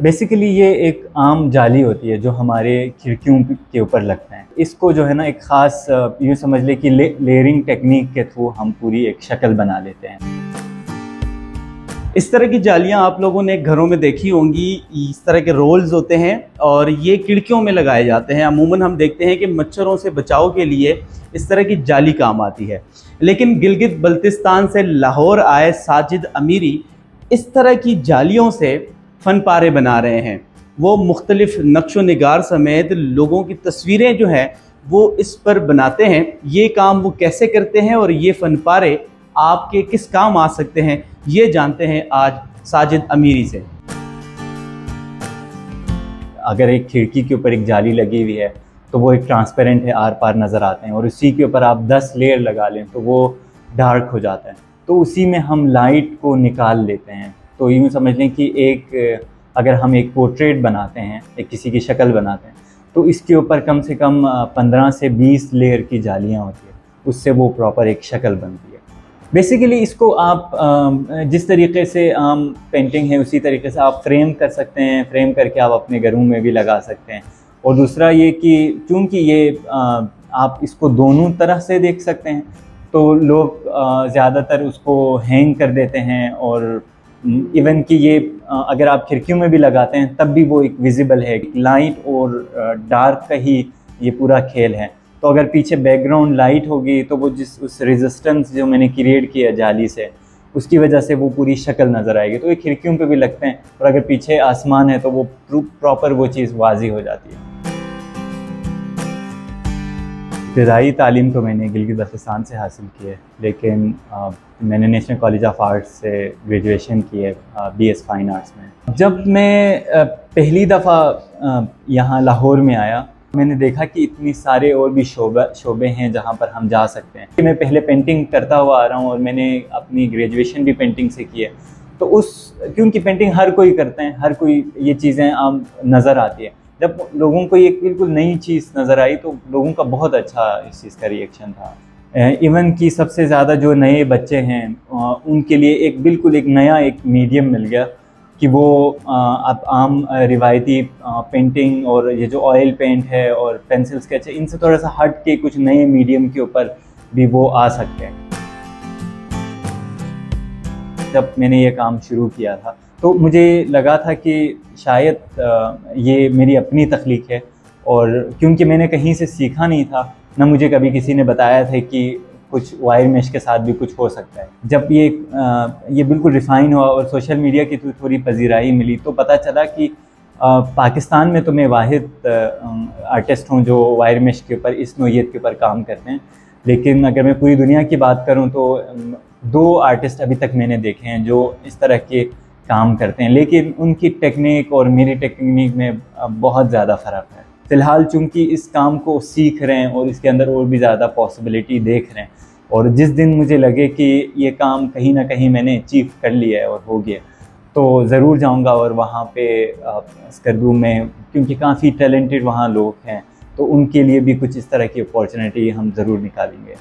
Basically ये एक आम जाली होती है जो हमारे खिड़कियों के ऊपर लगता है। इसको जो है ना एक ख़ास यूँ समझ ले कि लेयरिंग टेक्निक के थ्रू हम पूरी एक शक्ल बना लेते हैं। इस तरह की जालियां आप लोगों ने घरों में देखी होंगी। इस तरह के रोल्स होते हैं और ये खिड़कियों में लगाए जाते हैं। अमूमन हम देखते हैं कि मच्छरों से बचाव के लिए इस तरह की जाली काम आती है। लेकिन गिलगित बल्तिस्तान से लाहौर आए साजिद अमीरी इस तरह की जालियों से फ़न पारे बना रहे हैं। वो मुख्तलिफ नक्शो निगार समेत लोगों की तस्वीरें जो हैं वो इस पर बनाते हैं। ये काम वो कैसे करते हैं और ये फ़न पारे आपके किस काम आ सकते हैं, ये जानते हैं आज साजिद अमीरी से। अगर एक खिड़की के ऊपर एक जाली लगी हुई है तो वो एक ट्रांसपेरेंट है, आर पार नज़र आते हैं, और उसी के ऊपर आप 10 लेयर लगा लें तो वो डार्क हो जाता है। तो उसी में हम लाइट को निकाल लेते हैं। तो यूँ समझ लें कि अगर हम एक पोर्ट्रेट बनाते हैं, एक किसी की शक्ल बनाते हैं, तो इसके ऊपर कम से कम 15 से 20 लेयर की जालियाँ होती हैं, उससे वो प्रॉपर एक शक्ल बनती है। बेसिकली इसको आप जिस तरीके से आम पेंटिंग है उसी तरीके से आप फ्रेम कर सकते हैं। फ्रेम करके आप अपने घरों में भी लगा सकते हैं। और दूसरा ये कि चूँकि ये आप इसको दोनों तरह से देख सकते हैं, तो लोग ज़्यादातर उसको हैंग कर देते हैं। और इवन कि ये अगर आप खिड़कियों में भी लगाते हैं तब भी वो एक विजिबल है। लाइट और डार्क का ही ये पूरा खेल है। तो अगर पीछे बैकग्राउंड लाइट होगी तो वो उस रेजिस्टेंस जो मैंने क्रिएट किया जाली से, उसकी वजह से वो पूरी शक्ल नज़र आएगी। तो ये खिड़कियों पे भी लगते हैं। और अगर पीछे आसमान है तो वो प्रॉपर वो चीज़ वाजी हो जाती है। इब्तदाई तालीम तो मैंने गिलगित बल्तिस्तान से हासिल की है, लेकिन मैंने नेशनल कॉलेज ऑफ आर्ट्स से ग्रेजुएशन की है BS फाइन आर्ट्स में। जब मैं पहली दफ़ा यहाँ लाहौर में आया, मैंने देखा कि इतनी सारे और भी शोबे हैं जहाँ पर हम जा सकते हैं। मैं पहले पेंटिंग करता हुआ आ रहा हूँ और मैंने अपनी ग्रेजुएशन भी पेंटिंग से की है। तो क्योंकि पेंटिंग हर कोई करते हैं, हर कोई ये चीज़ें आम नज़र आती है। जब लोगों को एक बिल्कुल नई चीज़ नज़र आई तो लोगों का बहुत अच्छा इस चीज़ का रिएक्शन था। इवन कि सबसे ज़्यादा जो नए बच्चे हैं उनके लिए एक बिल्कुल एक नया एक मीडियम मिल गया कि वो अब आम रिवायती पेंटिंग और ये जो ऑयल पेंट है और पेंसिल स्केच है, इनसे थोड़ा सा हट के कुछ नए मीडियम के ऊपर भी वो आ सकते हैं। जब मैंने ये काम शुरू किया था तो मुझे लगा था कि शायद ये मेरी अपनी तख्लीक है। और क्योंकि मैंने कहीं से सीखा नहीं था, ना मुझे कभी किसी ने बताया था कि कुछ वायर मेश के साथ भी कुछ हो सकता है। जब ये बिल्कुल रिफ़ाइन हुआ और सोशल मीडिया की थोड़ी पजीराई मिली तो पता चला कि पाकिस्तान में तो मैं वाहिद आर्टिस्ट हूँ जो वायर मेश के ऊपर इस नोयत के ऊपर काम करते हैं। लेकिन अगर मैं पूरी दुनिया की बात करूँ तो 2 आर्टिस्ट अभी तक मैंने देखे हैं जो इस तरह के काम करते हैं, लेकिन उनकी टेक्निक और मेरी टेक्निक में बहुत ज़्यादा फ़र्क है। फ़िलहाल चूँकि इस काम को सीख रहे हैं और इसके अंदर और भी ज़्यादा पॉसिबिलिटी देख रहे हैं, और जिस दिन मुझे लगे कि ये काम कहीं ना कहीं मैंने अचीव कर लिया है और हो गया, तो ज़रूर जाऊंगा और वहाँ पे स्कर्दू में, क्योंकि काफ़ी टैलेंटेड वहाँ लोग हैं, तो उनके लिए भी कुछ इस तरह की अपॉर्चुनिटी हम ज़रूर निकालेंगे।